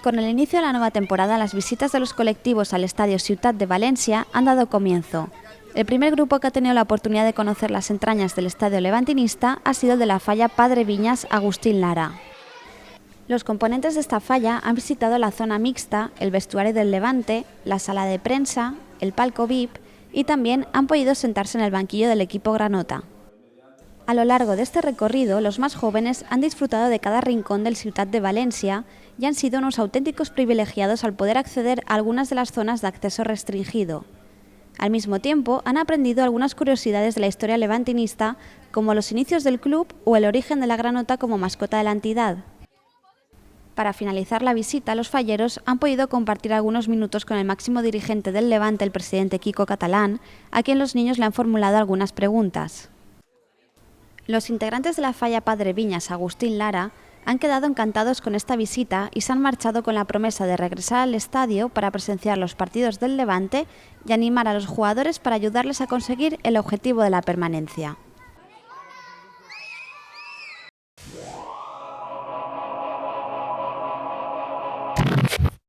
Con el inicio de la nueva temporada, las visitas de los colectivos al Estadio Ciutat de Valencia han dado comienzo. El primer grupo que ha tenido la oportunidad de conocer las entrañas del estadio levantinista ha sido el de la falla Padre Viñas Agustín Lara. Los componentes de esta falla han visitado la zona mixta, el vestuario del Levante, la sala de prensa, el palco VIP y también han podido sentarse en el banquillo del equipo granota. A lo largo de este recorrido, los más jóvenes han disfrutado de cada rincón del Ciutat de Valencia y han sido unos auténticos privilegiados al poder acceder a algunas de las zonas de acceso restringido. Al mismo tiempo, han aprendido algunas curiosidades de la historia levantinista, como los inicios del club o el origen de la granota como mascota de la entidad. Para finalizar la visita, los falleros han podido compartir algunos minutos con el máximo dirigente del Levante, el presidente Quico Catalán, a quien los niños le han formulado algunas preguntas. Los integrantes de la falla Padre Viñas Agustín Lara han quedado encantados con esta visita y se han marchado con la promesa de regresar al estadio para presenciar los partidos del Levante y animar a los jugadores para ayudarles a conseguir el objetivo de la permanencia.